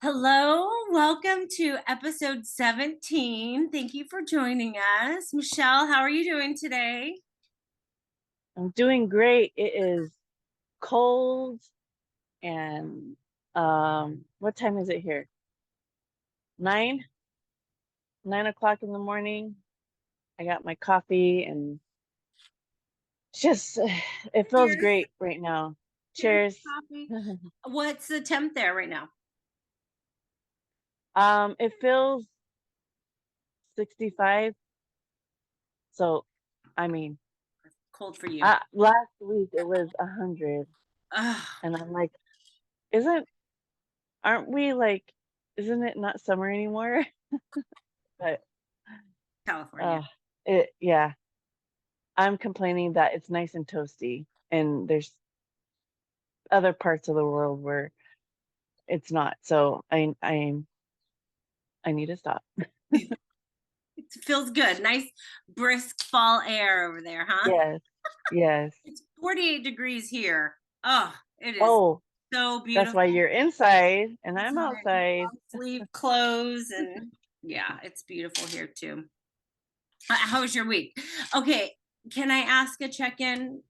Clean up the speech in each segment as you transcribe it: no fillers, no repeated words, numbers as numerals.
Hello, welcome to episode 17. Thank you for joining us. Michelle, how are you doing today? I'm doing great. It is cold and what time is it here? 9? 9 o'clock in the morning. I got my coffee and just it feels Cheers. great right now. Cheers, Cheers. coffee. What's the temp there right now? It feels 65. So I mean, Cold for you. last week it was 100 Ugh, and I'm like, isn't aren't we like isn't it not summer anymore? But California. uh yeah. I'm complaining that it's nice and toasty, and there's other parts of the world where it's not. So I need to stop. It feels good. Nice brisk fall air over there, huh? Yes, yes. It's 48 degrees here. Oh, it is Oh, so that's why beautiful. you're inside and I'm Inside, outside. long sleeve clothes, and yeah, it's beautiful here too. How was your week? Okay, can I ask a check-in?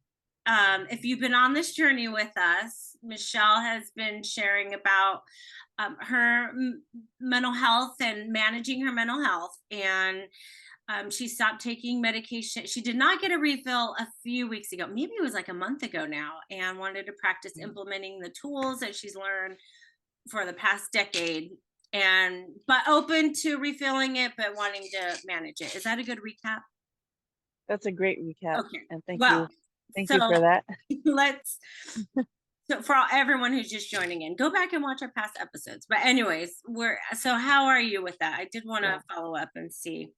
If you've been on this journey with us, Michelle has been sharing about her mental health and managing her mental health, and she stopped taking medication. She did not get a refill a few weeks ago. Maybe it was like a month ago now, and wanted to practice implementing the tools that she's learned for the past decade, and but open to refilling it, but wanting to manage it. Is that a good recap? That's a great recap, Okay. and thank Well, you. Thank you so for that. let's so for everyone who's just joining in, go back and watch our past episodes. But anyways, we're so how are you with that? I did want Yeah. to follow up and see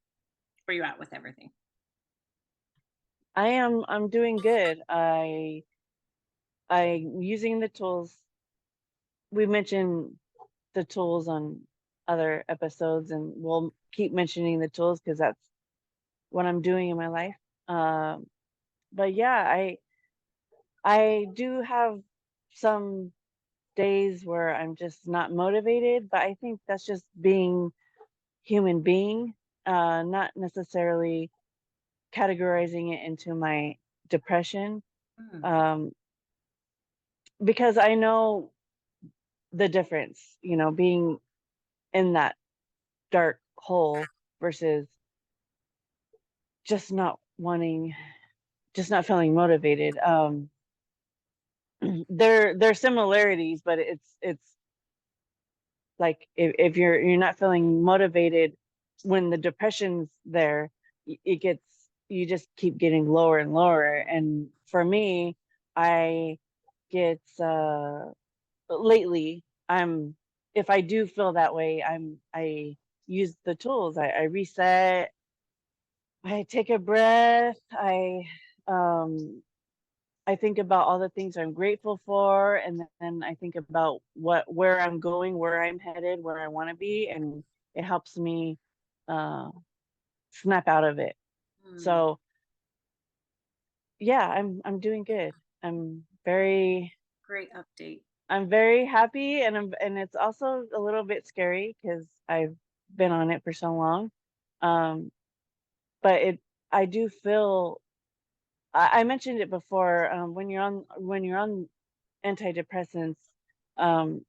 where you at with everything. I'm doing good. I'm using the tools. We mentioned the tools on other episodes and we'll keep mentioning the tools because that's what I'm doing in my life. Um, but yeah, I do have some days where I'm just not motivated, but I think that's just being human being, not necessarily categorizing it into my depression, Mm, um, because I know the difference, being in that dark hole versus just not wanting, just not feeling motivated. There are similarities, but it's like if you're not feeling motivated when the depression's there, it gets you just keep getting lower and lower. And for me, I get lately I'm if I do feel that way, I use the tools. I reset, I take a breath, um I think about all the things I'm grateful for, and then I think about where I'm going, where I'm headed, where I want to be, and it helps me uh, snap out of it. mm, So yeah, I'm doing good. I'm very great update. I'm very happy, and it's also a little bit scary because I've been on it for so long. Um, but I do feel I mentioned it before. When you're on antidepressants, um,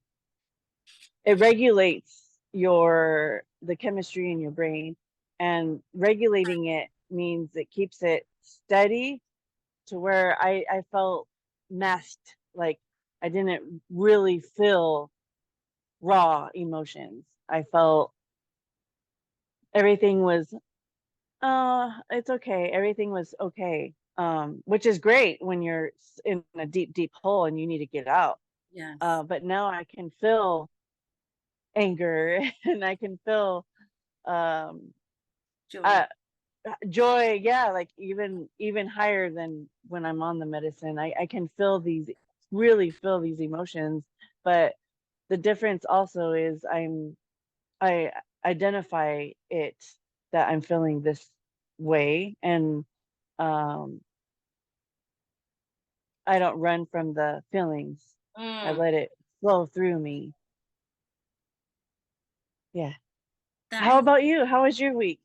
it regulates the chemistry in your brain, and regulating it means it keeps it steady to where I felt masked, like I didn't really feel raw emotions. I felt everything was it's okay. Everything was okay. Which is great when you're in a deep, deep hole and you need to get out. Yes. But now I can feel anger and I can feel um Joy. uh joy, yeah, like even higher than when I'm on the medicine. I can really feel these emotions, but the difference also is I identify it that I'm feeling this way, and um I don't run from the feelings. I Mm, let it flow through me. Yeah. that How is, about you? How was your week?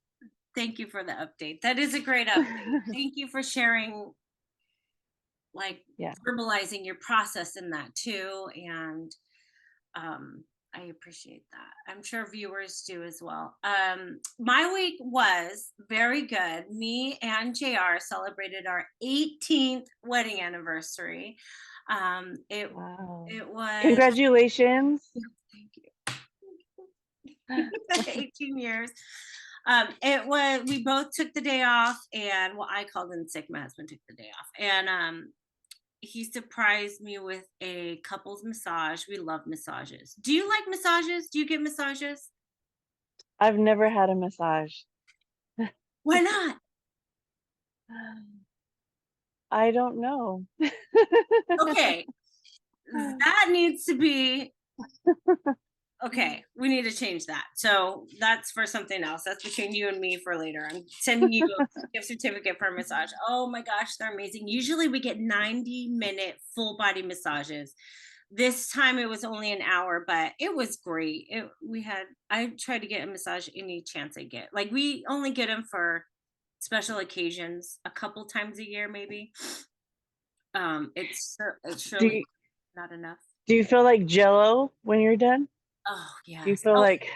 thank you for the update. That is a great update. Thank you for sharing, like Yeah. verbalizing your process in that too. And um, I appreciate that. I'm sure viewers do as well. My week was very good. Me and JR celebrated our 18th wedding anniversary. Wow. It was, Congratulations. thank you. 18 years. It was, we both took the day off, and well, I called in sick. My husband took the day off, and he surprised me with a couples massage. We love massages. Do you like massages? Do you get massages? I've never had a massage. Why not? I don't know. Okay, that needs to be okay. We need to change that. So that's for something else. That's between you and me for later. I'm sending you a gift certificate for a massage. Oh my gosh, they're amazing. Usually we get 90-minute full body massages. This time it was only an hour, but it was great. I try to get a massage any chance I get. Like we only get them for special occasions, a couple times a year, maybe. It's Do surely you, not enough. do you feel like Jello when you're done? Oh Do you yes. feel Oh, like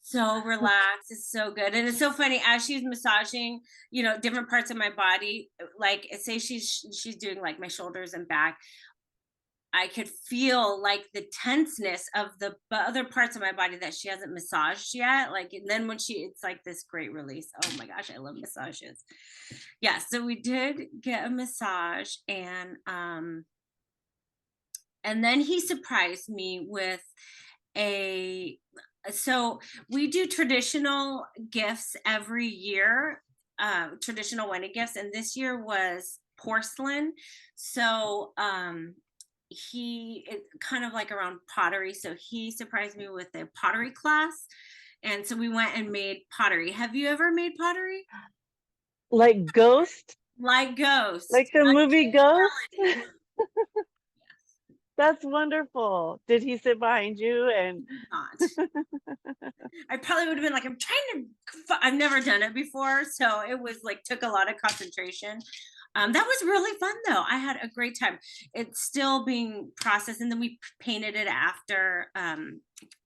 so relaxed. It's so good. And it's so funny as she's massaging, different parts of my body. Like say she's doing like my shoulders and back. I could feel like the tenseness of the other parts of my body that she hasn't massaged yet. Like, and then when it's like this great release. Oh my gosh, I love massages. Yeah, so we did get a massage, and then he surprised me with a so we do traditional gifts every year, traditional wedding gifts, and this year was porcelain. So kind of like around pottery, so he surprised me with a pottery class, and so we went and made pottery. Have you ever made pottery? Ghost? Like Like Ghost, the like movie Ghost? Jade Melody. That's wonderful. Did he sit behind you and Not. I probably would have been like, I'm trying to. I've never done it before, so it was like took a lot of concentration. That was really fun though. I had a great time. It's still being processed, and then we painted it after. Let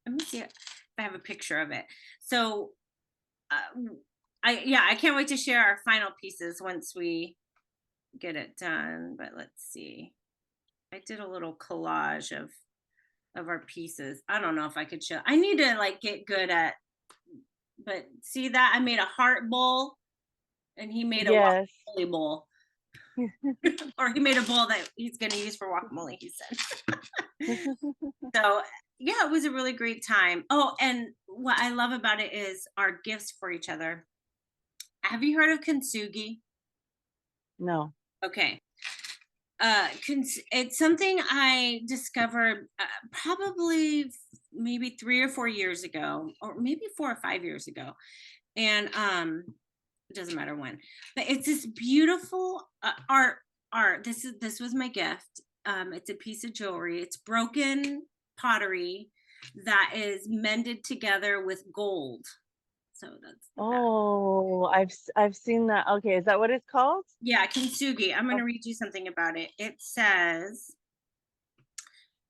me see if I have a picture of it. So, I can't wait to share our final pieces once we get it done. But let's see. I did a little collage of our pieces. I don't know if I could show. I need to like get good at. But see that I made a heart bowl, and he made a yes. guacamole bowl, or he made a bowl that he's going to use for guacamole. He said. So yeah, it was a really great time. Oh, and what I love about it is our gifts for each other. Have you heard of kintsugi? No. Okay. It's something I discovered probably maybe 3 or 4 years ago, or maybe 4 or 5 years ago, and it doesn't matter when, but it's this beautiful art. This was my gift. It's a piece of jewelry. It's broken pottery that is mended together with gold. So that's the back. Oh, I've seen that. Okay, is that what it's called? Yeah, kintsugi. I'm going Oh, to read you something about it. It says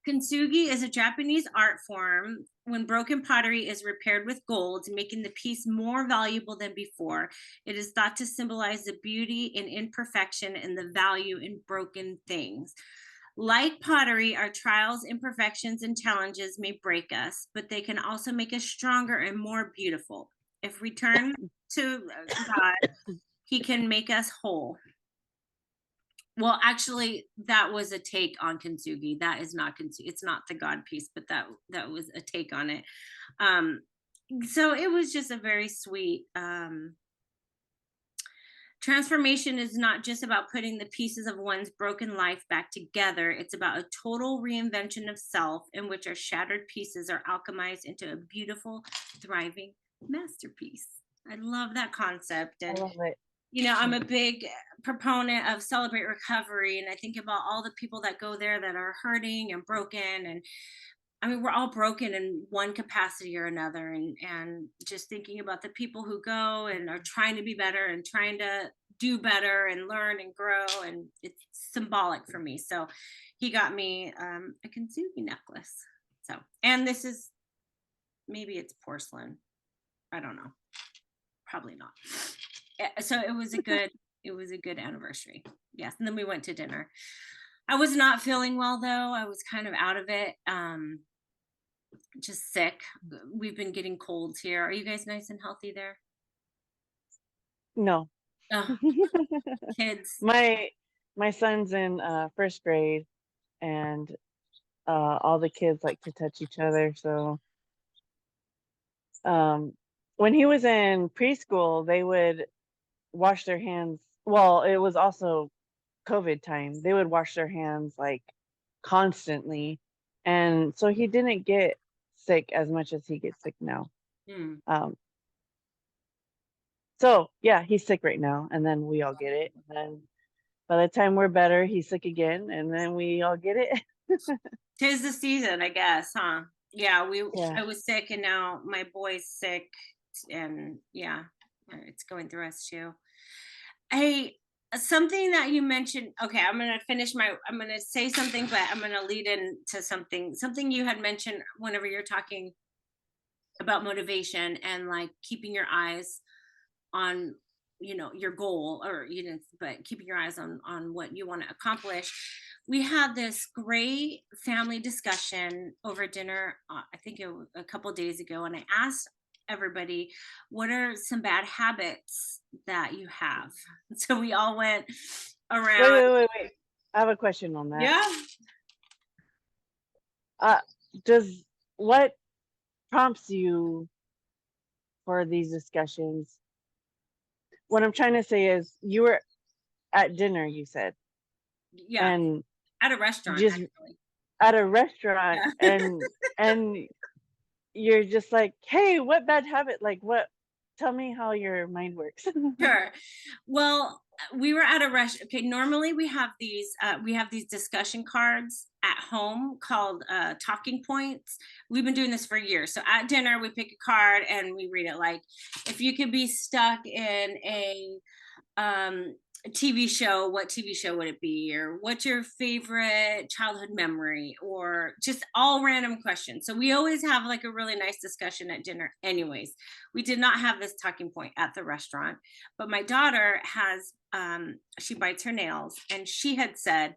kintsugi is a Japanese art form when broken pottery is repaired with gold, making the piece more valuable than before. It is thought to symbolize the beauty in imperfection and the value in broken things. Like pottery, our trials, imperfections, and challenges may break us, but they can also make us stronger and more beautiful. If we turn to God, He can make us whole. Well, actually, that was a take on kintsugi. That is not kintsugi. It's not the God piece, but that was a take on it. Um, so it was just a very sweet. Transformation is not just about putting the pieces of one's broken life back together. It's about a total reinvention of self in which our shattered pieces are alchemized into a beautiful, thriving masterpiece. I love that concept. I And love it. I'm a big proponent of Celebrate Recovery, and I think about all the people that go there that are hurting and broken, and I mean, we're all broken in one capacity or another, and just thinking about the people who go and are trying to be better and trying to do better and learn and grow, and it's symbolic for me. So he got me a kintsugi necklace. So, and this is, maybe it's porcelain. I don't know. Probably not. So it was a good anniversary. Yes, and then we went to dinner. I was not feeling well though. I was kind of out of it. Just sick. We've been getting colds here. Are you guys nice and healthy there? No. Oh, kids. My my son's in first grade, and all the kids like to touch each other. So when he was in preschool, they would wash their hands. Well, it was also COVID time. They would wash their hands like constantly. And so he didn't get sick as much as he gets sick now. Hmm. So yeah, he's sick right now, and then we all get it. And then by the time we're better, he's sick again, and then we all get it. Tis the season, I guess, huh? Yeah, Yeah. I was sick and now my boy's sick, and yeah, it's going through us too. Hey, something that you mentioned. Okay, I'm gonna say something, but I'm gonna lead into something you had mentioned whenever you're talking about motivation and like keeping your eyes on your goal, or but keeping your eyes on what you want to accomplish. We had this great family discussion over dinner, I think a couple days ago, and I asked everybody, what are some bad habits that you have? So we all went Wait, around. wait, wait, wait. I have a question on that. Yeah. Uh, does what prompts you for these discussions? What I'm trying to say is, you were at dinner, you said, Yeah, and at a restaurant just actually. at a restaurant, Yeah. and you're just like, hey, what bad habit? Like, what? Tell me how your mind works. Sure. Well, we were at a restaurant. Okay, normally we have these discussion cards at home called talking points. We've been doing this for years. So at dinner, we pick a card and we read it. Like, if you could be stuck in um, a TV show, what TV show would it be? Or what's your favorite childhood memory? Or just all random questions. So we always have like a really nice discussion at dinner, anyways. We did not have this talking point at the restaurant, but my daughter she bites her nails, and she had said,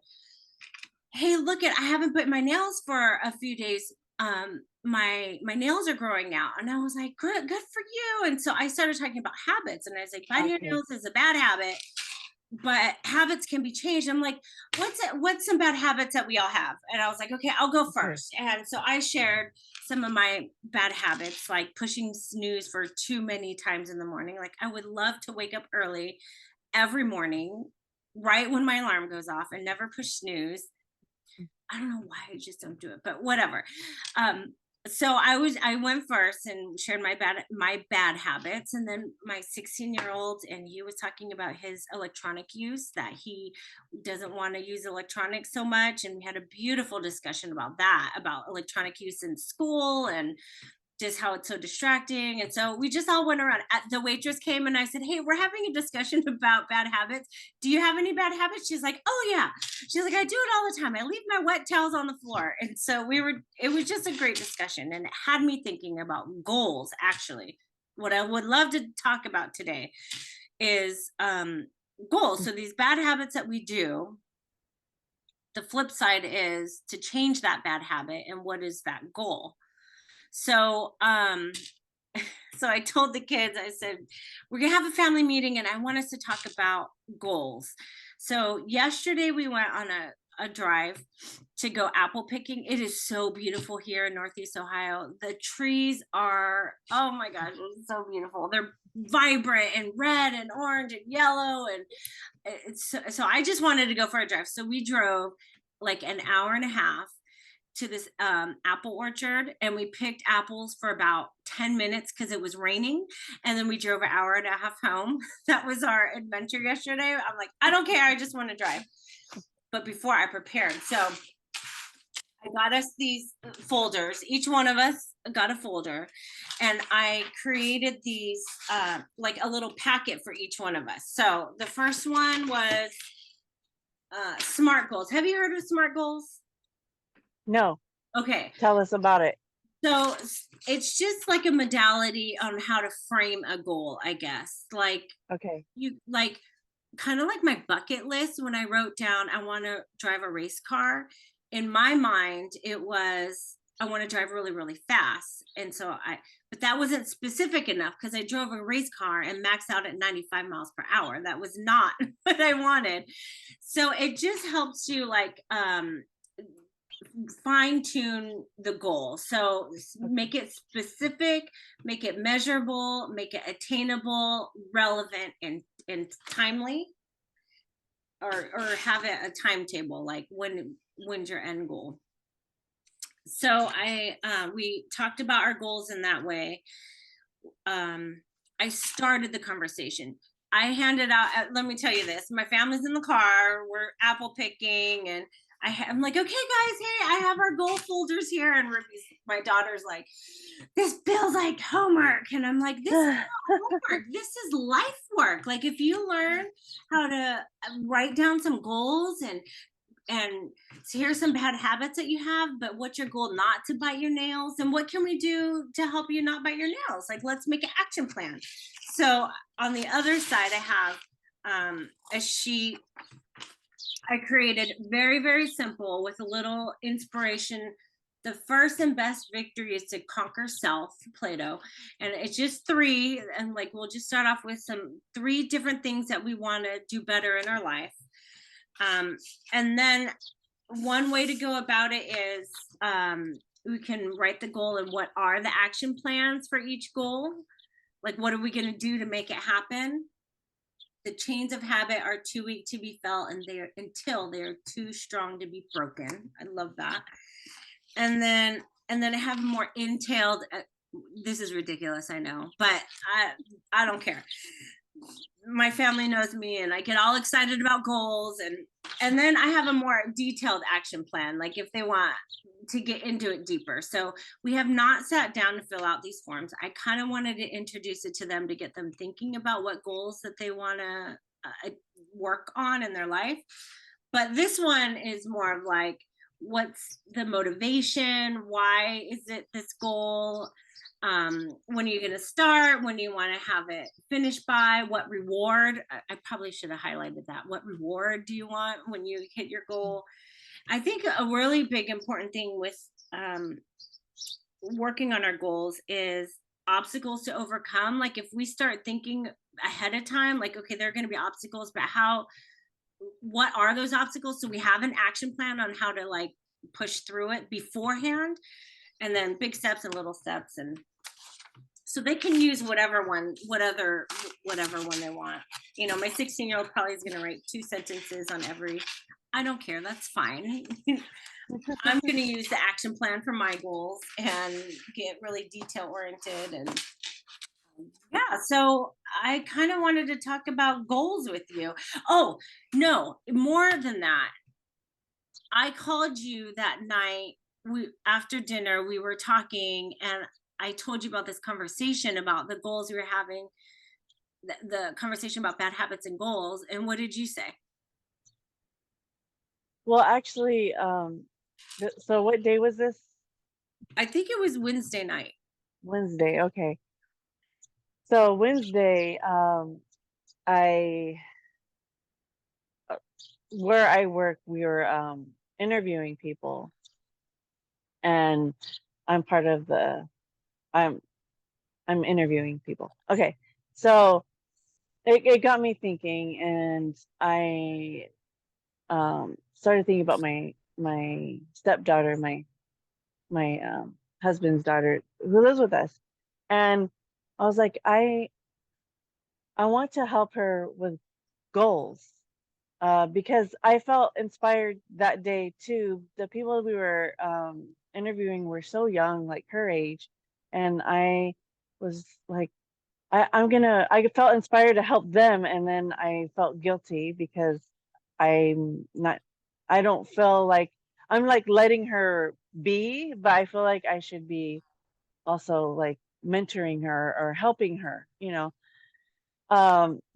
hey, look I haven't bit my nails for a few days. My nails are growing out. And I was like, good for you. And so I started talking about habits, and I was like, biting your Okay. nails is a bad habit, but habits can be changed. I'm like, what's some bad habits that we all have? And I was like, okay, I'll go Okay. first. And so I shared some of my bad habits, like pushing snooze for too many times in the morning. Like, I would love to wake up early every morning, right when my alarm goes off, and never push snooze. I don't know why I just don't do it, but whatever. Um, so I went first and shared my bad habits, and then my 16-year-old, and he was talking about his electronic use, that he doesn't want to use electronics so much, and we had a beautiful discussion about that, about electronic use in school and just how it's so distracting. And so we just all went around. The waitress came and I said, hey, we're having a discussion about bad habits. Do you have any bad habits? She's like, oh yeah. She's like, I do it all the time. I leave my wet towels on the floor. And so it was just a great discussion, and it had me thinking about goals. Actually, what I would love to talk about today is goals. So these bad habits that we do, the flip side is to change that bad habit, and what is that goal? So so I told the kids, I said, we're gonna have a family meeting and I want us to talk about goals. So yesterday we went on a drive to go apple picking. It is so beautiful here in Northeast Ohio. The trees are, oh my gosh, it's so beautiful. They're vibrant and red and orange and yellow, and so I just wanted to go for a drive. So we drove like an hour and a half to this apple orchard, and we picked apples for about 10 minutes because it was raining, and then we drove an hour and a half home. That was our adventure yesterday. I'm like, I don't care, I just want to drive. But before I prepared, so I got us these folders. Each one of us got a folder, and I created these like a little packet for each one of us. So the first one was SMART goals. Have you heard of SMART goals? No, Okay, tell us about it. so it's just like a modality on how to frame a goal, I guess. Like Okay. you like kind of like my bucket list when I wrote down I want to drive a race car. In my mind, it was I want to drive really, really fast. And so but that wasn't specific enough because I drove a race car and maxed out at 95 miles per hour. That was not what I wanted. So it just helps you like fine tune the goal. So make it specific, make it measurable, make it attainable, relevant, and timely, or have it a timetable, like when's your end goal. So we talked about our goals in that way. I started the conversation. I handed out, let me tell you this, my family's in the car, we're apple picking, and I'm like, okay, guys, hey, I have our goal folders here. And Ruby's, my daughter's like, this feels like homework. And I'm like, this is not homework. This is life work. Like, if you learn how to write down some goals and so here's some bad habits that you have, but what's your goal? Not to bite your nails. And what can we do to help you not bite your nails? Like, let's make an action plan. So on the other side, I have a sheet I created, very, very simple, with a little inspiration. The first and best victory is to conquer self, Plato. And it's just 3. And like, we'll just start off with 3 different things that we want to do better in our life. And then one way to go about it is we can write the goal and what are the action plans for each goal. Like, what are we going to do to make it happen? The chains of habit are too weak to be felt, and until they're too strong to be broken. I love that. And then I have more entailed. This is ridiculous, I know, but I don't care. My family knows me, and I get all excited about goals, and then I have a more detailed action plan, like if they want to get into it deeper. So we have not sat down to fill out these forms. I kind of wanted to introduce it to them to get them thinking about what goals that they want to work on in their life. But this one is more of like, what's the motivation? Why is it this goal? When are you going to start? When do you want to have it finished by? What reward? I probably should have highlighted that. What reward do you want when you hit your goal? I think a really big important thing with working on our goals is obstacles to overcome. Like, if we start thinking ahead of time, like, okay, there are going to be obstacles, but what are those obstacles? So we have an action plan on how to like push through it beforehand, and then big steps and little steps. And so they can use whatever one they want. You know, my 16-year-old probably is going to write 2 sentences on every. I don't care. That's fine. I'm going to use the action plan for my goals and get really detail oriented. And yeah, so I kind of wanted to talk about goals with you. Oh, no, more than that. I called you that night. After dinner, we were talking, and I told you about this conversation about the goals we were having, the conversation about bad habits and goals. And what did you say? Well, actually, so what day was this? I think it was Wednesday night. Wednesday. Okay. So Wednesday, where I work, we were interviewing people, and I'm part of I'm interviewing people. Okay. So it got me thinking, and I started thinking about my stepdaughter, my husband's daughter, who lives with us. And I was like, I want to help her with goals. because I felt inspired that day too. The people we were interviewing were so young, like her age, and I was like, I felt inspired to help them, and then I felt guilty because I'm not, I don't feel like I'm like letting her be, but I feel like I should be also like mentoring her or helping her, you know.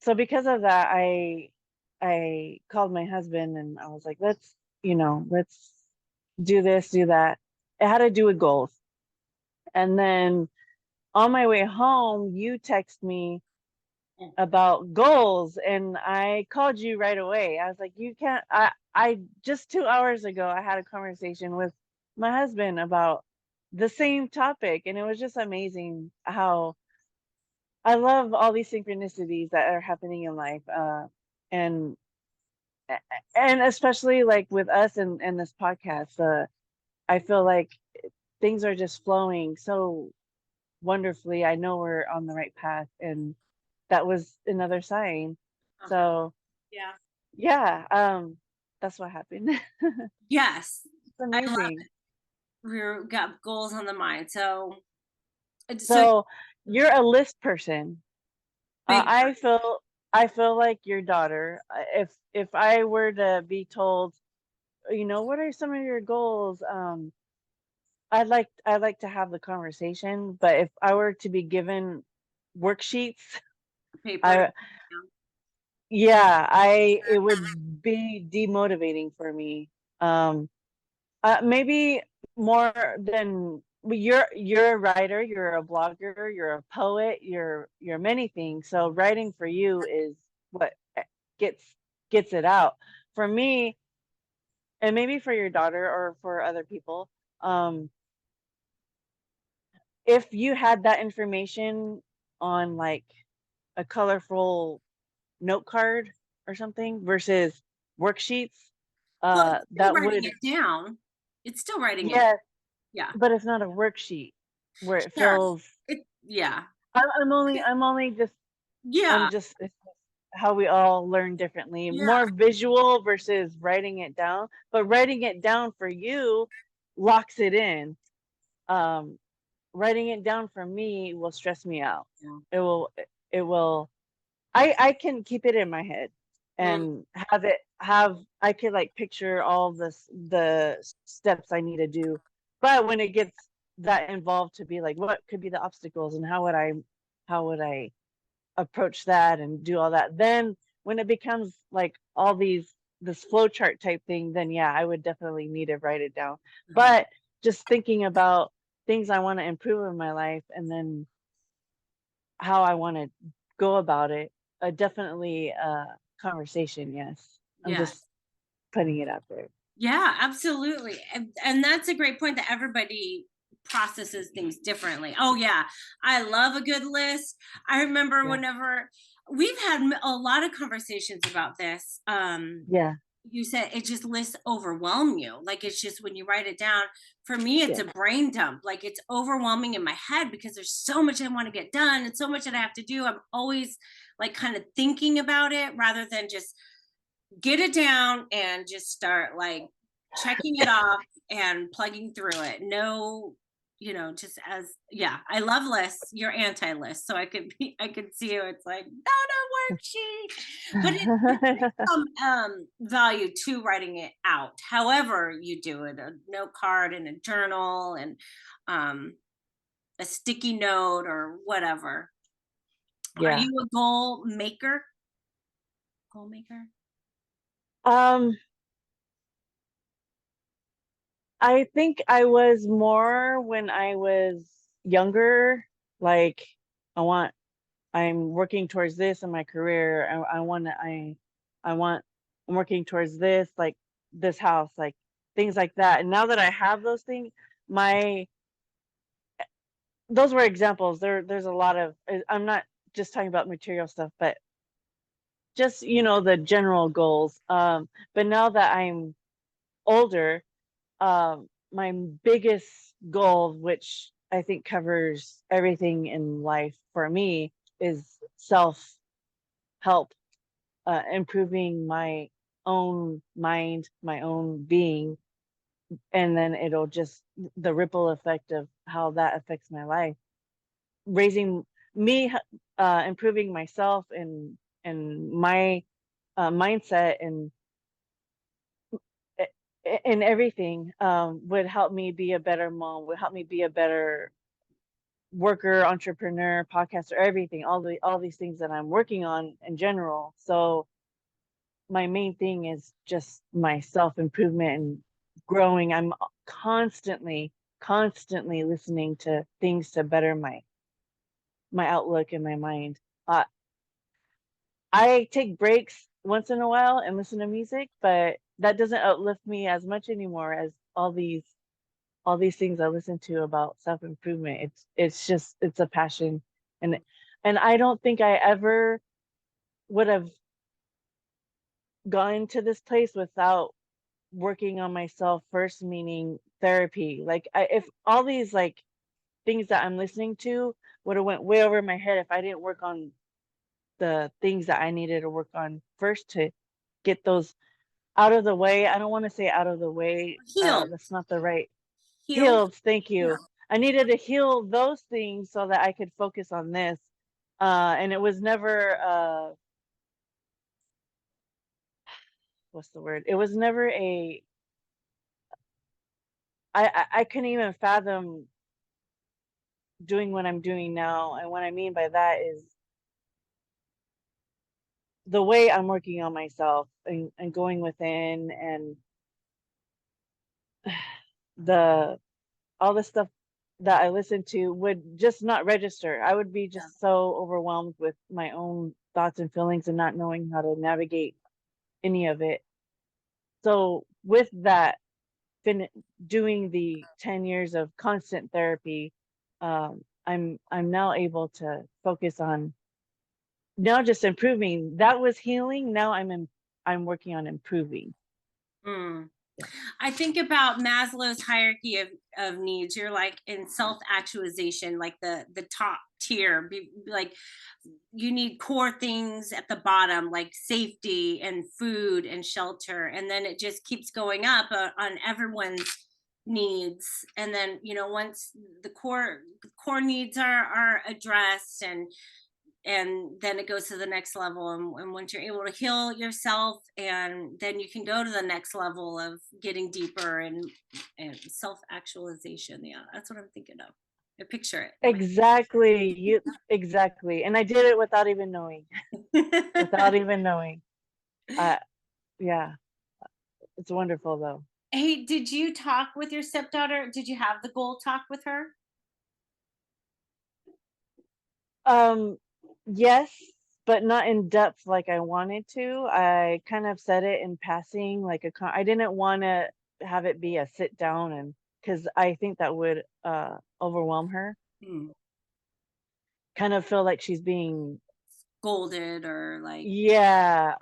So because of that, I called my husband and I was like, let's, let's do this, do that. It had to do with goals. And then on my way home, you text me about goals and I called you right away. I was like, you can't, I just 2 hours ago, I had a conversation with my husband about the same topic. And it was just amazing how I love all these synchronicities that are happening in life. And and especially like with us and this podcast, I feel like things are just flowing so wonderfully. I know we're on the right path, and that was another sign. Uh-huh. So Yeah. yeah, that's what happened. Yes. It's I love amazing. it. We're got goals on the mind. So, so So you're a list person. big I feel like your daughter. If I were to be told, what are some of your goals? I'd like to have the conversation, but if I were to be given worksheets, paper. I yeah, I it would be demotivating for me. Um, maybe more than well, you're a writer, you're a blogger, you're a poet, you're many things. So writing for you is what gets gets it out. For me, and maybe for your daughter or for other people, um, if you had that information on like a colorful note card or something versus worksheets, Well, it's still that writing would, it down. It's still writing it. yes, Yeah. but it's not a worksheet where it Sure. feels. Yeah. I'm Yeah. just it's just how we all learn differently. Yeah. More visual versus writing it down, but writing it down for you locks it in. Um, Writing it down for me will stress me out. Yeah. It will. It will. I can keep it in my head Mm, and have I could like picture all the steps I need to do. But when it gets that involved to be like what could be the obstacles and how would I approach that and do all that, then when it becomes like all this flow chart type thing, then yeah, I would definitely need to write it down. mhm. But just thinking about things I want to improve in my life and then how I want to go about it, definitely conversation, yes. I'm just Yes. putting it out there. Yeah, absolutely. And that's a great point that everybody processes things differently. Oh yeah, I love a good list. I remember Yeah. whenever we've had a lot of conversations about this. Yeah. You said it just lists overwhelm you. Like it's just when you write it down, for me, it's Yeah. a brain dump. Like it's overwhelming in my head because there's so much I want to get done and so much that I have to do. I'm always like kind of thinking about it rather than just get it down and just start like checking it off and plugging through it. No, just as yeah, I love lists. You're anti-list, so I could see you. It's like not a worksheet, but it some value to writing it out. However, you do it, a note card and a journal and um, a sticky note or whatever. Are Yeah. you a goal maker? Goal maker? Um, I think I was more when I was younger, like I want I'm working towards this in my career. I want I'm working towards this, like this house, like things like that. And now that I have those things, my those were examples. There's a lot of I'm not just talking about material stuff, but just, the general goals. But now that I'm older, my biggest goal, which I think covers everything in life for me, is self help, improving my own mind, my own being, and then it'll just the ripple effect of how that affects my life, raising me, improving myself and my mindset and everything, would help me be a better mom, would help me be a better worker, entrepreneur, podcaster, everything, all these things that I'm working on in general. So my main thing is just my self improvement and growing. I'm constantly listening to things to better my outlook and my mind. Uh, I take breaks once in a while and listen to music, but that doesn't uplift me as much anymore as all these things I listen to about self improvement. It's just it's a passion, and and I don't think I ever would have gone to this place without working on myself first, meaning therapy. Like if all these like things that I'm listening to would have went way over my head if I didn't work on the things that I needed to work on first to get those out of the way. I don't want to say out of the way. Healed. That's not the right Healed. healed. Thank Yeah. you. I needed to heal those things so that I could focus on this. And it was never what's the word? It was never a I couldn't even fathom doing what I'm doing now. And what I mean by that is the way I'm working on myself and going within and the all the stuff that I listened to would just not register. I would be Yeah. just so overwhelmed with my own thoughts and feelings and not knowing how to navigate any of it. So with that, fin doing the 10 years of constant therapy, I'm now able to focus on now just improving. That was healing. Now I'm working on improving. Mm. Yeah. I think about Maslow's hierarchy of needs. You're like in self-actualization, like the top tier. Like you need core things at the bottom, like safety and food and shelter, and then it just keeps going up on everyone's needs. And then once the core needs are addressed, and then it goes to the next level, and once you're able to heal yourself, and then you can go to the next level of getting deeper and self-actualization. Yeah, that's what I'm thinking of. I picture it in Exactly. Exactly. And I did it without even knowing. my Without even knowing. Uh yeah, it's wonderful though. Hey, did you talk with your stepdaughter? Did you have the goal talk with her? Um, yes, but not in depth like I wanted to. I kind of said it in passing, like I didn't want to have it be a sit down and because I think that would overwhelm her. Hmm. Kind of feel like she's being, Scolded or like, yeah,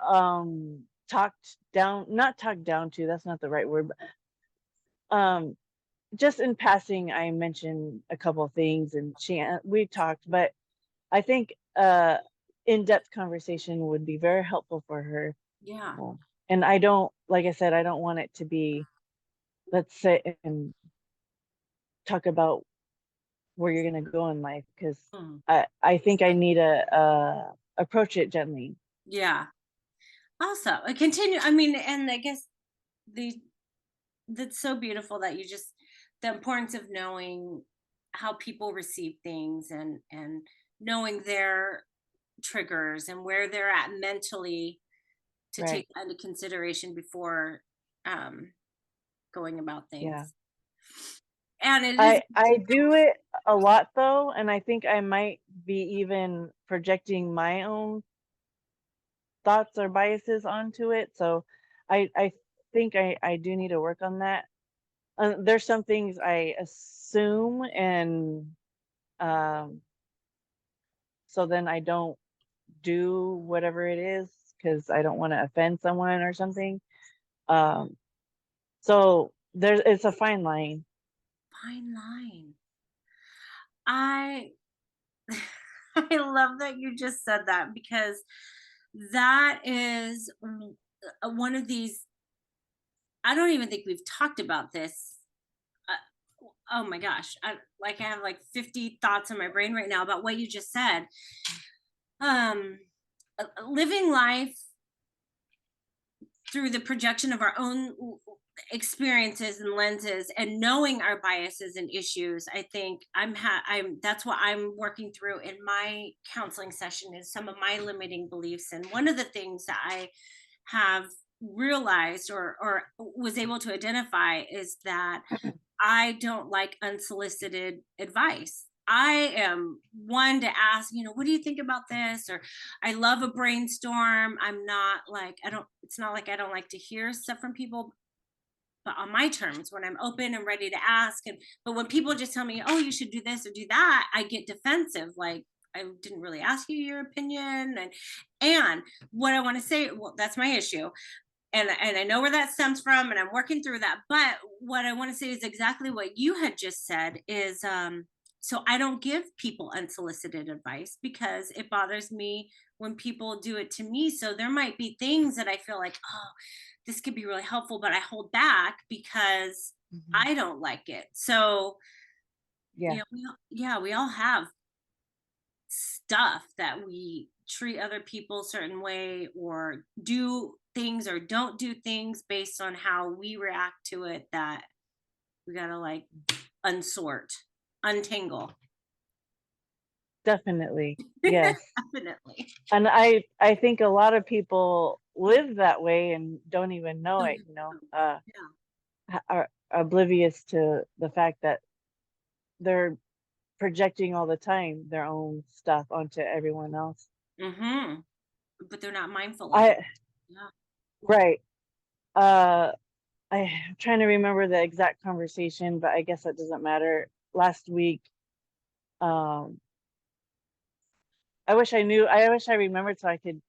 talked down, not talked down to, that's not the right word, but just in passing, I mentioned a couple of things and we talked, but I think in-depth conversation would be very helpful for her. yeah. And I don't, like I said, I don't want it to be let's sit and talk about where you're gonna go in life because Hmm. I think I need to approach it gently. Yeah. Also, I continue. I mean, and I guess the that's so beautiful that you just the importance of knowing how people receive things, and knowing their triggers and where they're at mentally, to Right. take that into consideration before um going about Yeah. things. And it is. I do it a lot though, and I think I might be even projecting my own thoughts or biases onto it. So I think I do need to work on that. There's some things I assume and um so then I don't do whatever it is because I don't want to offend someone or something. Um so there's it's a fine line. Fine line. I I love that you just said that, because that is one of these, I don't even think we've talked about this. Oh my gosh. I have like 50 thoughts in my brain right now about what you just said. Um, Living life through the projection of our own experiences and lenses and knowing our biases and issues. I think I'm that's what I'm working through in my counseling session, is some of my limiting beliefs. And one of the things that I have realized, or was able to identify, is that I don't like unsolicited advice. I am one to ask, what do you think about this? Or I love a brainstorm. I'm not like, I don't, it's not like I don't like to hear stuff from people, but on my terms, when I'm open and ready to ask. But when people just tell me, oh, you should do this or do that, I get defensive. Like, I didn't really ask you your opinion. And what I want to say, well, that's my issue. And I know where that stems from, and I'm working through that. But what I want to say is exactly what you had just said, is so I don't give people unsolicited advice because it bothers me when people do it to me. So there might be things that I feel like, oh, this could be really helpful, but I hold back because Mhm. I don't like it. So Yeah, we all have stuff that we treat other people a certain way, or do things or don't do things based on how we react to it, that we gotta like unsort, untangle. definitely. Yes. Definitely. And I think a lot of people live that way and don't even know it, Yeah. are oblivious to the fact that they're projecting all the time their own stuff onto everyone else. Mm-hmm. But they're not mindful of it. I Yeah. right. Uh I'm trying to remember the exact conversation, but I guess that doesn't matter. Last week, um I wish I remembered so I could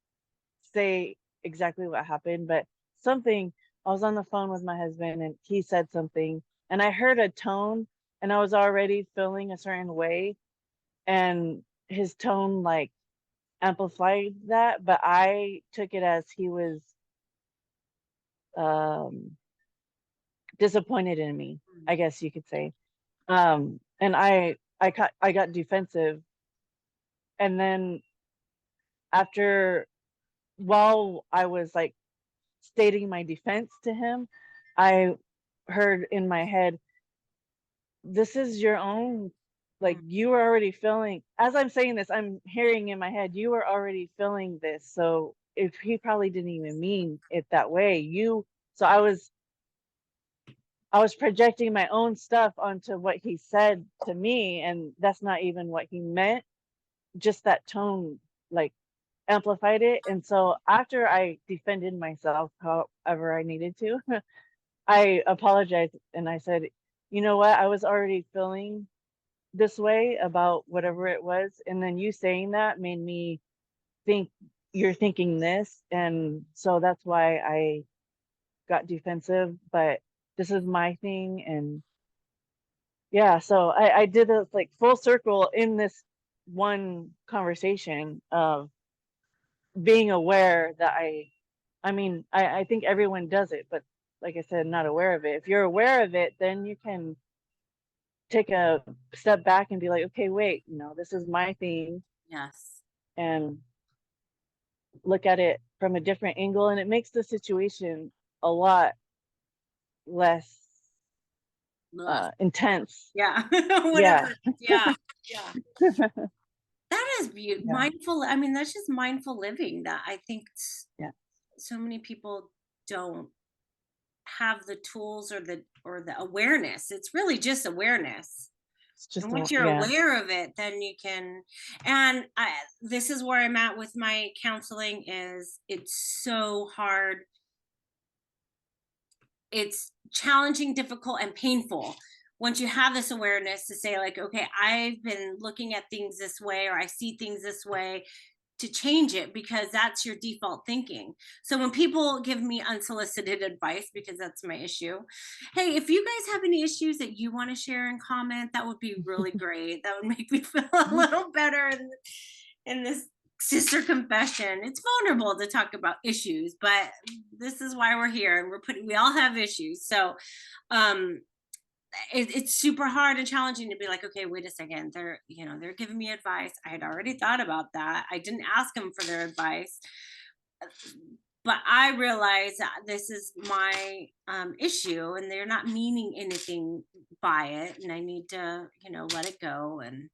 say exactly what happened, but something I was on the phone with my husband and he said something and I heard a tone and I was already feeling a certain way and his tone like amplified that, but I took it as he was um disappointed in me, I guess you could say. And I got defensive and then after while I was like stating my defense to him, I heard in my head, this is your own, like Mm. you were already feeling, as I'm saying this, I'm hearing in my head, you were already feeling this. So if he probably didn't even mean it that way, so I was projecting my own stuff onto what he said to me, and that's not even what he meant. Just that tone, like amplified it. And so after I defended myself however I needed to, I apologized and I said, you know what? I was already feeling this way about whatever it was. And then you saying that made me think you're thinking this. And so that's why I got defensive. But this is my thing. And yeah, so I did a like full circle in this one conversation of being aware that I mean, I think everyone does it, but like I said, not aware of it. If you're aware of it, then you can take a step back and be like, okay, wait, this is my thing, Yes. and look at it from a different angle. And it makes the situation a lot less Ugh. intense. Yeah. Yeah. Whatever. Yeah. Yeah. That is beautiful. Yeah. Mindful. I mean, that's just mindful living that I think Yeah. so many people don't have the tools, or the awareness. It's really just awareness. It's And just once you're yeah. aware of it, then you can. And this is where I'm at with my counseling, is it's so hard. It's challenging, difficult, and painful once you have this awareness to say, like, okay, I've been looking at things this way, or I see things this way, to change it, because that's your default thinking. So when people give me unsolicited advice, because that's my issue, hey, if you guys have any issues that you want to share and comment, that would be really great. That would make me feel a little better in this sister confession. It's vulnerable to talk about issues, but this is why we're here, and we all have issues. So um it's super hard and challenging to be like, okay, wait a second, they're giving me advice. I had already thought about that. I didn't ask them for their advice, but I realize that this is my issue, and they're not meaning anything by it, and I need to, let it go. And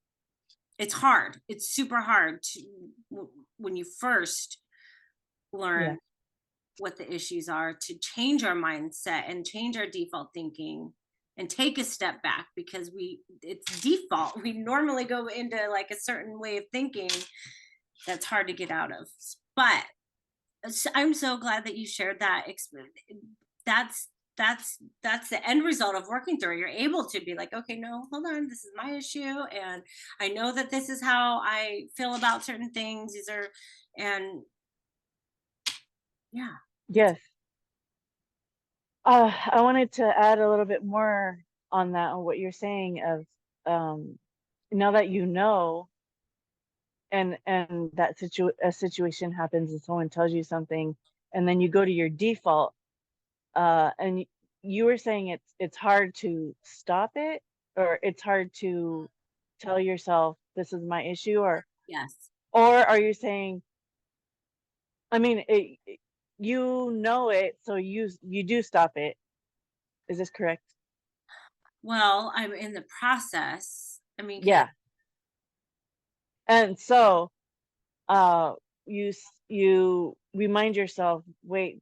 it's hard. It's super hard when you first Yeah. learn what the issues are, to change our mindset and change our default thinking and take a step back, because it's default. We normally go into like a certain way of thinking that's hard to get out of. But I'm so glad that you shared that that's that's the end result of working through it. You're able to be like, okay, no, hold on, this is my issue, and I know that this is how I feel about certain things. These are, and yeah, it's Yes. I wanted to add a little bit more on that, on what you're saying of, now that you know, and that a situation happens and someone tells you something, and then you go to your default, and you were saying it's hard to stop it, or it's hard to tell yourself this is my issue, yes. or are you saying, I mean, you know it, so you do stop it. Is this correct? Well, I'm in the process. I mean, 'cause Yeah. And so, uh, you remind yourself, wait,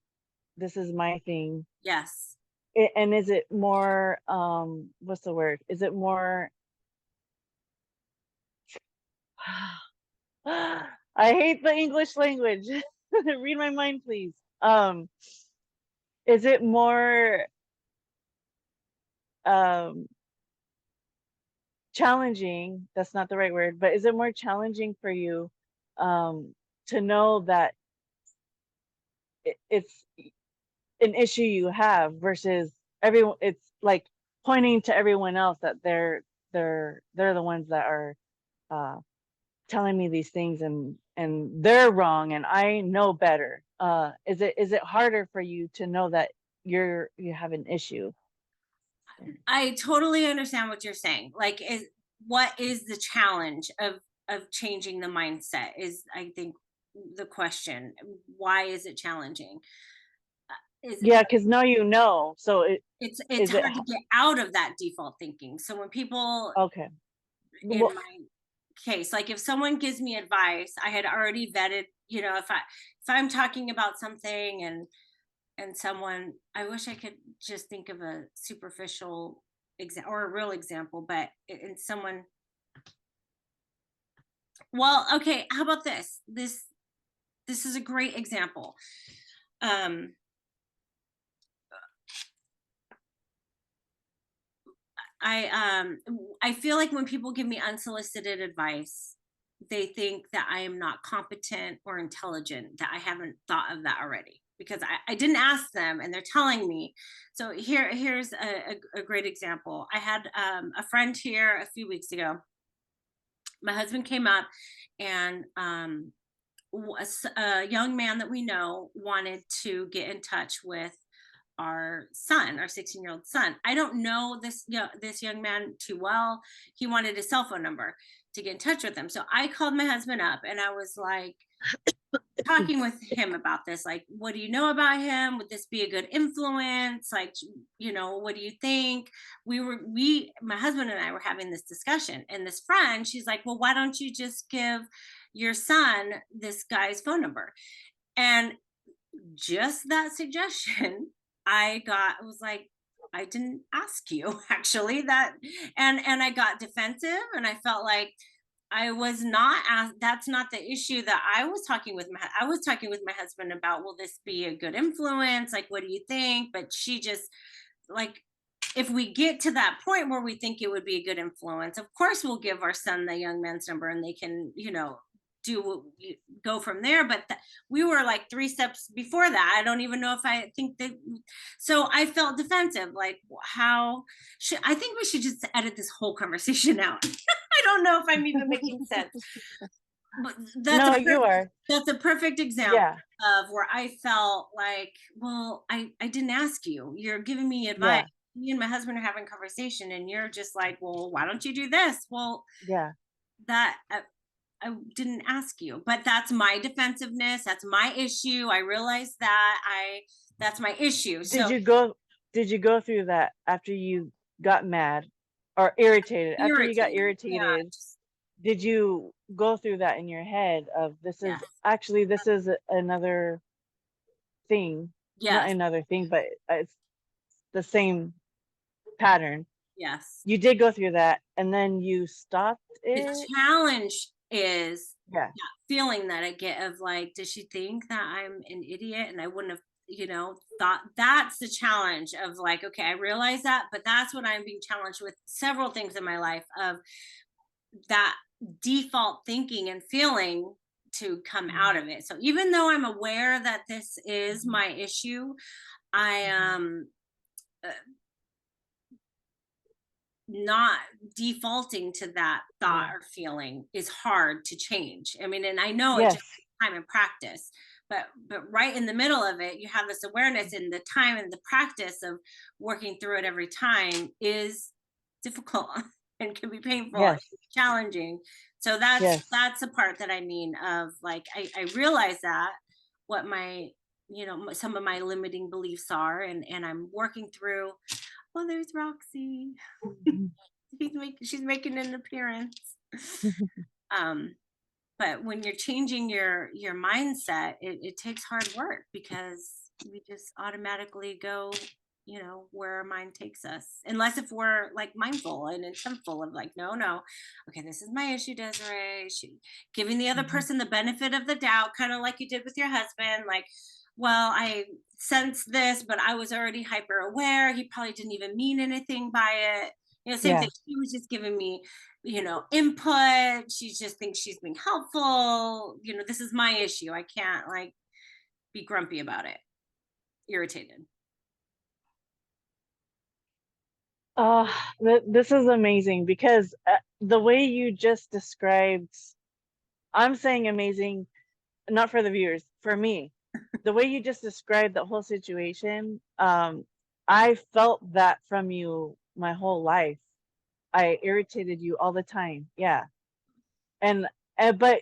this is my thing. yes. And is it more, what's the word? Is it more, I hate the English language. Read my mind, please. Is it more, um, challenging? That's not the right word, but is it more challenging for you, um, to know that it's an issue you have, versus everyone, it's like pointing to everyone else that they're the ones that are, uh telling me these things, and they're wrong and I know better. Is it harder for you to know that you have an issue? I totally understand what you're saying. Like, what is the challenge of changing the mindset, is, I think, the question. Why is it challenging? Is Yeah, because now you know, so it's is it hard to get out of that default thinking. So when people, okay. in Well, my case, like if someone gives me advice, I had already vetted, if I'm talking about something, and someone, I wish I could just think of a superficial example or a real example, but in someone, well, okay, how about this is a great example. um I feel like when people give me unsolicited advice, they think that I am not competent or intelligent, that I haven't thought of that already, because I didn't ask them and they're telling me. So here's a great example. I had a friend here a few weeks ago. My husband came up, and a young man that we know wanted to get in touch with our son, our 16-year-old son. I don't know this young man too well. He wanted his cell phone number to get in touch with him. So I called my husband up, and I was like talking with him about this. Like, what do you know about him? Would this be a good influence? Like, what do you think? My husband and I were having this discussion, and this friend, she's like, well, why don't you just give your son this guy's phone number? And just that suggestion, I was like, I didn't ask you actually that. And I got defensive, and I felt like I was not asked. That's not the issue that I was talking with my husband about, will this be a good influence? Like, what do you think? But she just, like, if we get to that point where we think it would be a good influence, of course we'll give our son the young man's number, and they can, go from there. But we were like three steps before that. I don't even know if I think that. So I felt defensive. Like, I think we should just edit this whole conversation out. I don't know if I'm even making sense. but that's a No, you are. that's a perfect example Yeah, of where I felt like, well, I didn't ask you. You're giving me advice. yeah, Me and my husband are having conversation, and you're just like, well, why don't you do this? Well, yeah. that I didn't ask you, but that's my defensiveness. That's my issue. I realize that that's my issue. Did So you go did you go through that after you got mad or irritated? After you got irritated. Yeah. irritated, did you go through that in your head of this is Yes. actually this is another thing, not Yes. another thing, but it's the same pattern. Yes. You did go through that and then you stopped The it? challenge is Yeah. feeling that I get of like, does she think that I'm an idiot and I wouldn't have, thought that's the challenge of like, okay, I realize that, but that's what I'm being challenged with several things in my life of that default thinking and feeling to come out Mhm, of it. So even though I'm aware that this is mhm, my issue, I mhm. am not defaulting to that thought Yeah. or feeling is hard to change. I mean, and I know it Yes. just takes time and practice, but right in the middle of it, you have this awareness, and the time and the practice of working through it every time is difficult and can be painful and Yes. challenging. So that's Yes. that's the part that I mean of like I realize that what my some of my limiting beliefs are, and I'm working through. Well, there's Roxy. Mhm. She's making an appearance. Um, but when you're changing your mindset, it takes hard work because we just automatically go, where our mind takes us. Unless if we're like mindful and intentful of like, no, no, okay, this is my issue, Desiree. Giving the other Mhm. person the benefit of the doubt, kind of like you did with your husband, like, well, I sensed this, but I was already hyper aware. He probably didn't even mean anything by it. Same thing. Yeah. He was just giving me input. She just thinks she's being helpful. This is my issue. I can't like be grumpy about it, irritated. Oh, this is amazing because the way you just described, I'm saying amazing, not for the viewers, for me. The way you just described the whole situation, I felt that from you my whole life. I irritated you all the time. Yeah. And, but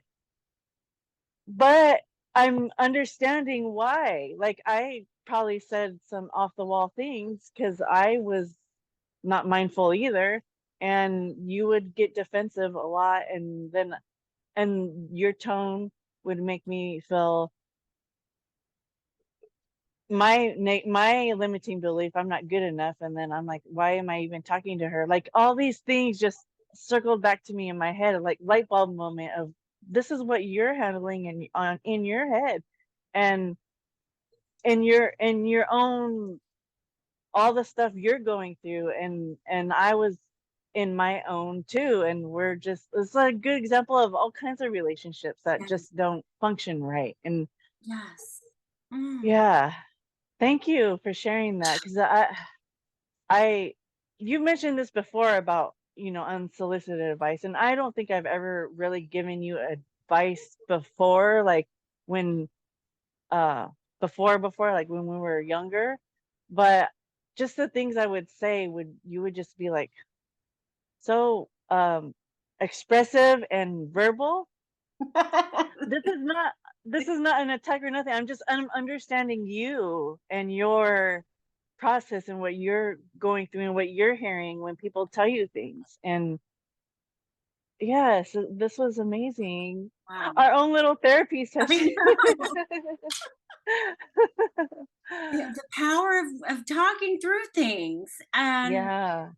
But I'm understanding why. Like I probably said some off the wall things because I was not mindful either. And you would get defensive a lot, and your tone would make me feel my limiting belief, I'm not good enough, and then I'm like, why am I even talking to her? Like all these things just circled back to me in my head, like light bulb moment of this is what you're handling in your head, and in your own, all the stuff you're going through, and I was in my own too, and it's a good example of all kinds of relationships that Yes. just don't function right. And Yes. Mm. yeah, thank you for sharing that because I you mentioned this before about, unsolicited advice, and I don't think I've ever really given you advice before, like when uh before, like when we were younger. But just the things I would say you would just be like so expressive and verbal. This is not this is not an attack or nothing. I'm understanding you and your process and what you're going through and what you're hearing when people tell you things. And yeah, so this was amazing. Wow. Our own little therapy I session. know. The power of talking through things. And Yeah.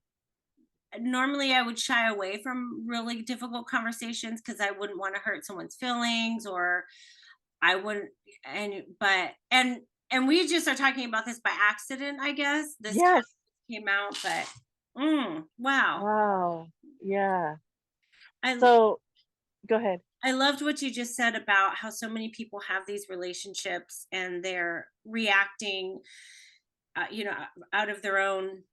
normally I would shy away from really difficult conversations because I wouldn't want to hurt someone's feelings, or I wouldn't. And we just are talking about this by accident, I guess. This Yes. came out, but wow. Wow. Yeah. I So go ahead. I loved what you just said about how so many people have these relationships and they're reacting, out of their own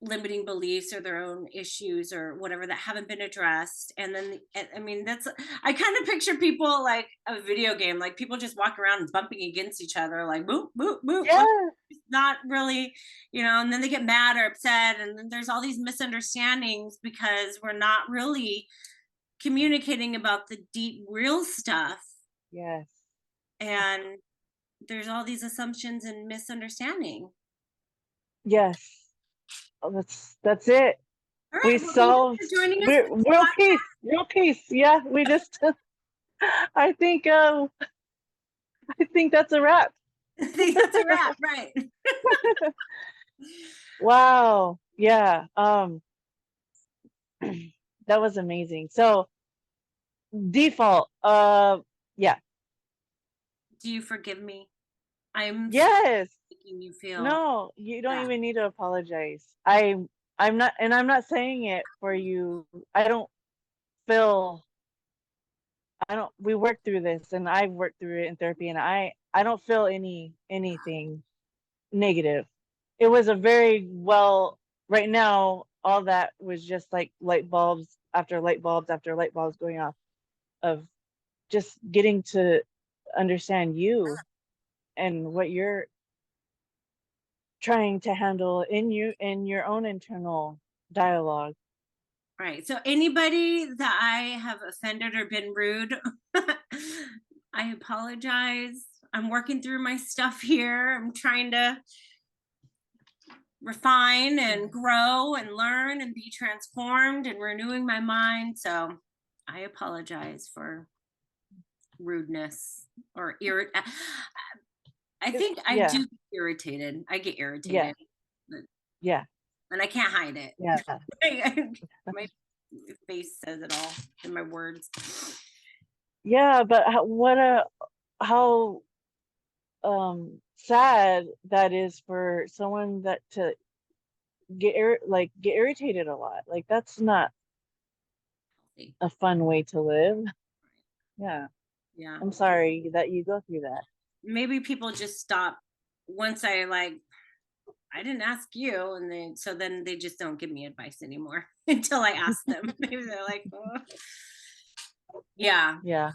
limiting beliefs or their own issues or whatever that haven't been addressed. And then I mean, that's, I kind of picture people like a video game, like people just walk around bumping against each other, like boop boop boop boop, Yeah. not really, and then they get mad or upset, and then there's all these misunderstandings because we're not really communicating about the deep real stuff. Yes. And there's all these assumptions and misunderstanding. Yes. Oh, that's it. All We right, well, thank you solved for joining us we're for this real peace. Real peace. Yeah. We just I think I think that's a wrap. I think that's a wrap, right? Wow. Yeah. That was amazing. So default. Yeah. Do you forgive me? I'm sorry Yes. for making you feel No, you don't that. even need to apologize. I'm not, and I'm not saying it for you. I don't feel I don't we worked through this, and I've worked through it in therapy, and I don't feel anything negative. It was a very well, right now all that was just like light bulbs after light bulbs after light bulbs going off, of just getting to understand you and what you're trying to handle in you in your own internal dialogue. Right. So anybody that I have offended or been rude, I apologize. I'm working through my stuff here. I'm trying to refine and grow and learn and be transformed and renewing my mind. So I apologize for rudeness or I think I Yeah, do get irritated. I get yeah, irritated, but- yeah, and I can't hide it. yeah, My face says it all in my words. yeah. But how sad that is for someone that to get irritated a lot. Like that's not a fun way to live. Yeah, Yeah. I'm sorry that you go through that. Maybe people just stop once I didn't ask you, and then they just don't give me advice anymore until I ask them. Maybe they're like, oh. Yeah, Yeah,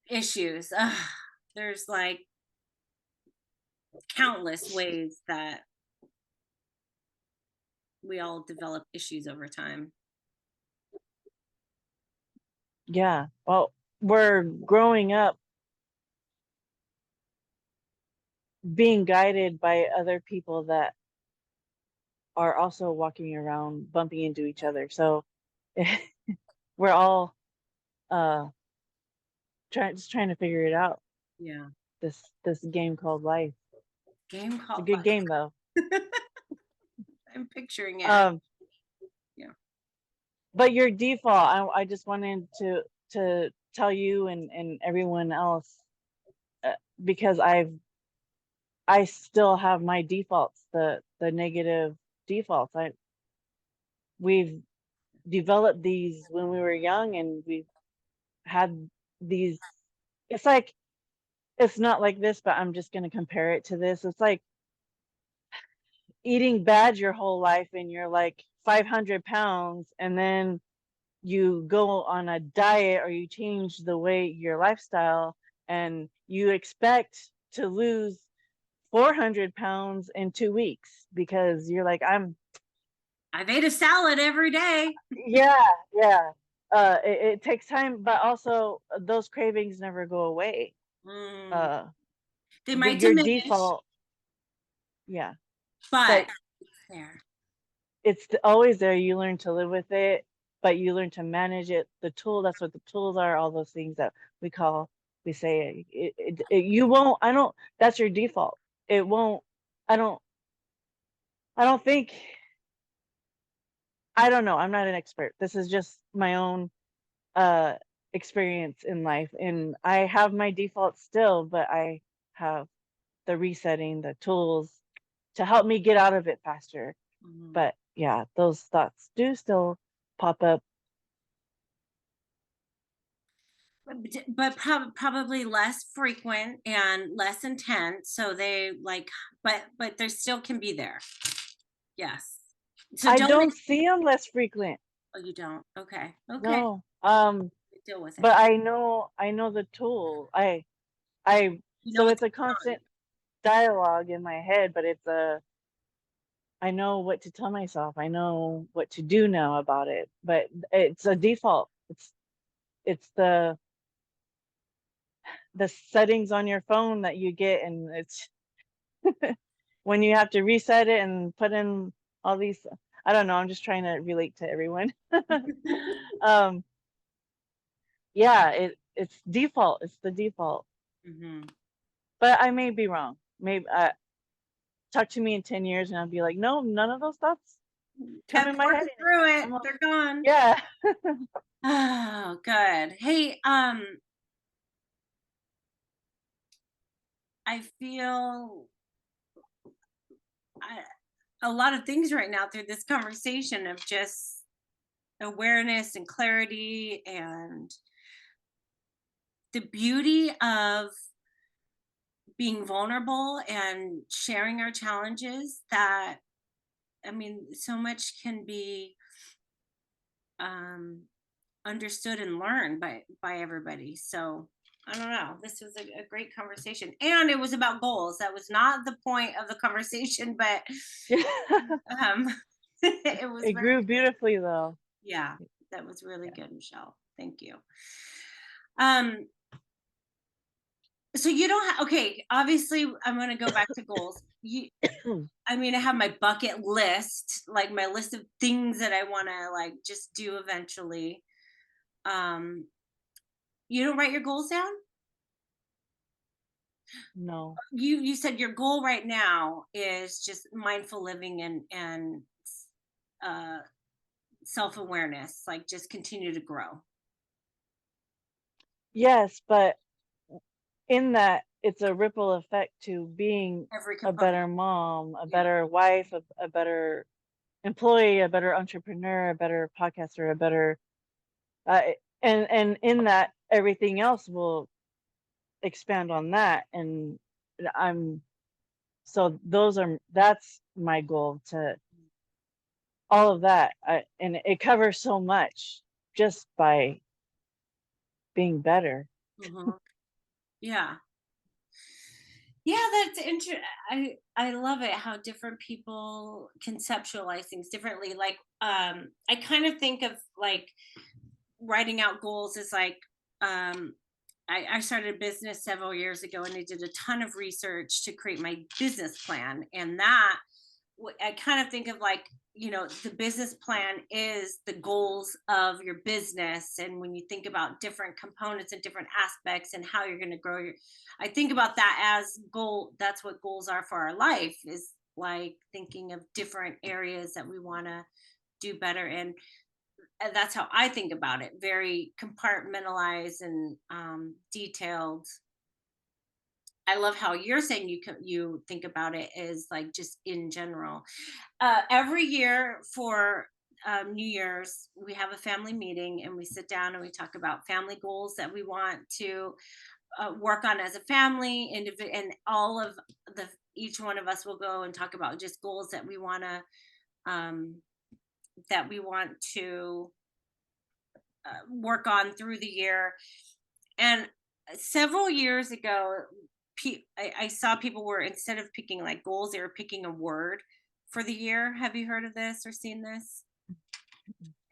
issues. Ugh, there's like countless ways that we all develop issues over time. yeah. Well, we're growing up being guided by other people that are also walking around bumping into each other. So we're all uh trying to figure it out. Yeah. This game called life. Game It's a called good life. game though. I'm picturing it. Um, Yeah. but your default, I just wanted to tell you and everyone else, uh, because I still have my defaults, the negative defaults. We've developed these when we were young, and we've had these. It's like, it's not like this, but I'm just going to compare it to this. It's like eating bad your whole life, and you're like 500 pounds, and then you go on a diet or you change the way your lifestyle, and you expect to lose 400 pounds in 2 weeks because you're like, I've ate a salad every day. yeah, yeah. It takes time, but also those cravings never go away. Mm, Uh, they might your diminish, default, yeah, but but it's there. it's always there. You learn to live with it, but you learn to manage it. The tool, that's what the tools are. All those things that we say, you won't. I don't. That's your default. It won't. I don't. I don't think. I don't know. I'm not an expert. This is just my own uh experience in life, and I have my default still, but I have the resetting, the tools to help me get out of it faster. Mhm. But yeah, those thoughts do still pop up. But probably less frequent and less intense. So they like, but there still can be there. Yes. So I don't don't see them less frequent. oh, you don't. Okay. Okay. No. Deal with it. But I know the tool. You know So what's it's a going on. constant dialogue in my head, but I know what to tell myself. I know what to do now about it, but it's a default. It's the settings on your phone that you get, and it's when you have to reset it and put in all these. I don't know. I'm just trying to relate to everyone. um, yeah, it's default. It's the default. Mhm. But I may be wrong. Maybe talk to me in 10 years and I'll be like, no, none of those thoughts come Kept in my head working through anymore. it. I'm like, They're gone. yeah. Oh, good. Hey, I feel I, a lot of things right now through this conversation of just awareness and clarity and the beauty of being vulnerable and sharing our challenges that I mean so much can be um understood and learned by everybody. So I don't know. This was a great conversation, and it was about goals. That was not the point of the conversation, but um, it was It very grew beautifully though. yeah. That was really Yeah. good, Michelle. Thank you. Um, so you don't have okay. Obviously, I'm going to go back to goals. I mean, I have my bucket list, like my list of things that I want to like just do eventually. Um, you don't write your goals down? No. You said your goal right now is just mindful living and uh self-awareness, like just continue to grow Yes, but in that it's a ripple effect to being every a component. better mom, a Yeah. better wife, a better employee, a better entrepreneur, a better podcaster, a better uh, and in that everything else will expand on that. And I'm so that's my goal, to all of that. And it covers so much just by being better. Mhm. Yeah. Yeah, that's interesting. I love it how different people conceptualize things differently. Like I kind of think of like writing out goals is like I started a business several years ago and I did a ton of research to create my business plan. And that I kind of think of like, the business plan is the goals of your business. And when you think about different components and different aspects and how you're going to grow I think about that as goal. That's what goals are for our life is like thinking of different areas that we want to do better in. And that's how I think about it, very compartmentalized and detailed. I love how you're saying you think about it as like just in general. Every year for New Year's, we have a family meeting and we sit down and we talk about family goals that we want to work on as a family, and all of the each one of us will go and talk about just goals um, that we want to work on through the year. And several years ago, I saw people were instead of picking like goals, they were picking a word for the year. Have you heard of this or seen this?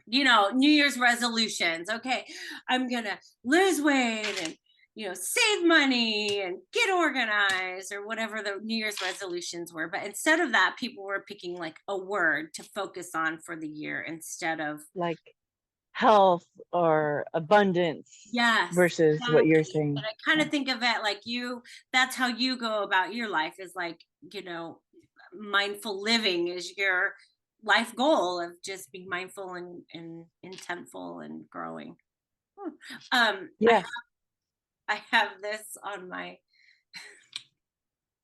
New Year's resolutions. Okay, I'm gonna lose weight and save money and get organized or whatever the New Year's resolutions were. But instead of that, people were picking like a word to focus on for the year instead of Like health or abundance yes, versus what you're exactly. saying. And I kind Yeah. of think of it like that's how you go about your life is like, mindful living is your life goal of just being mindful and intentful and growing. Hmm. Yeah. I have this on my,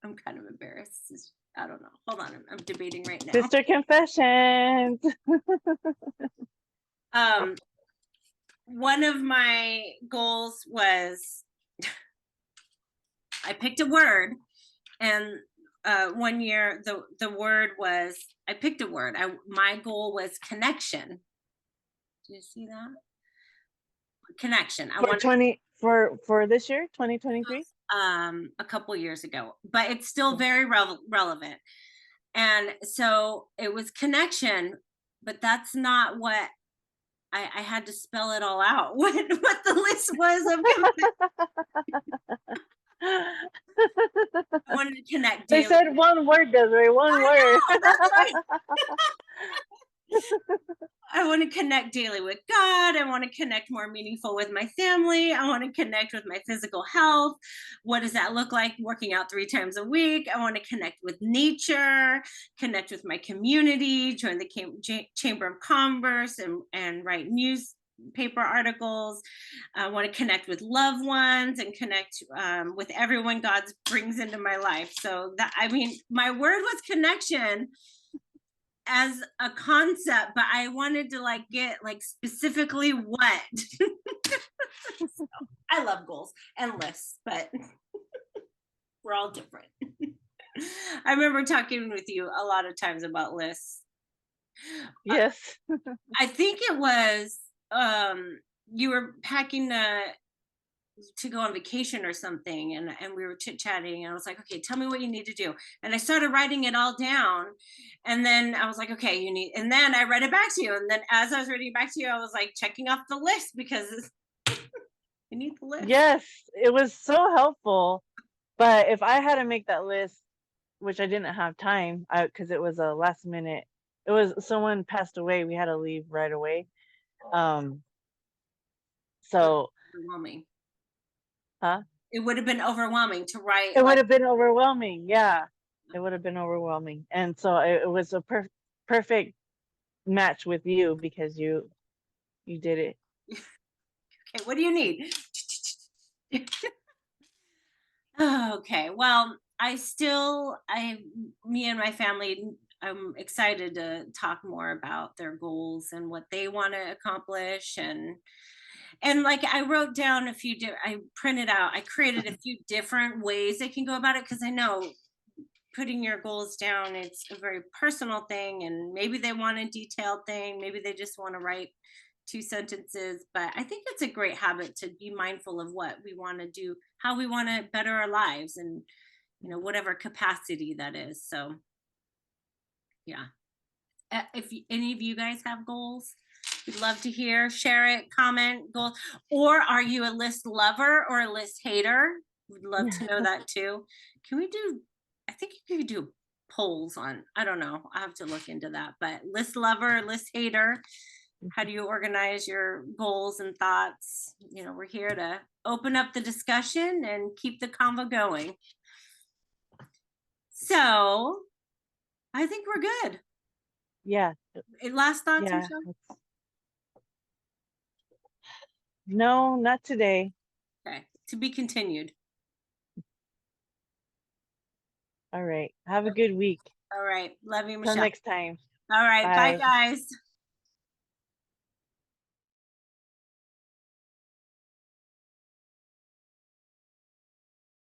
I'm kind of embarrassed. I don't know. Hold on. I'm debating right now. Sister confessions. Um, one of my goals was I picked a word and one year the word was, I picked a word. My goal was connection. Do you see that? Connection. I For want 20 for this year, 2023? a couple years ago, but it's still very relevant. And so it was connection, but that's not what I had to spell it all out. What the list was of I wanted to connect They daily. said one word, Desiree, one word. I know, that's right. I want to connect daily with God. I want to connect more meaningful with my family. I want to connect with my physical health. What does that look like? Working out 3 times a week. I want to connect with nature, connect with my community, join the Chamber of Commerce and write newspaper articles. I want to connect with loved ones and connect with everyone God brings into my life. So that, I mean, my word was connection as a concept, but I wanted to like get like specifically what. So, I love goals and lists, but we're all different. I remember talking with you a lot of times about lists. Yes. I think it was you were packing to go on vacation or something, and we were chit-chatting, and I was like, okay, tell me what you need to do. And I started writing it all down, and then I was like, okay, you need, and then I read it back to you, and then as I was reading it back to you, I was like checking off the list because you need the list. Yes, it was so helpful. But if I had to make that list, which I didn't have time, because it was a last minute, it was someone passed away, we had to leave right away. So Overwhelming. huh? It would have been overwhelming to write It would like, have been overwhelming. Yeah, it would have been overwhelming. And so it was a perfect match with you because you did it. okay, what do you need? Okay, well, me and my family, I'm excited to talk more about their goals and what they want to accomplish, and like I wrote down a few I printed out, I created a few different ways they can go about it, because I know putting your goals down, it's a very personal thing, and maybe they want a detailed thing, maybe they just want to write 2 sentences, but I think it's a great habit to be mindful of what we want to do, how we want to better our lives, and whatever capacity that is. So yeah. If any of you guys have goals, we'd love to hear, share it, comment, goal. Or are you a list lover or a list hater? We'd love to know that too. Can we do, I think you could do polls on, I don't know, I have to look into that, but list lover, list hater, how do you organize your goals and thoughts? We're here to open up the discussion and keep the convo going. So I think we're good. Yeah. Last thoughts, Yeah. Michelle? No, not today. Okay, to be continued. All right. Have a good week. All right, love you, Till Michelle. next time. All right, bye Bye. guys.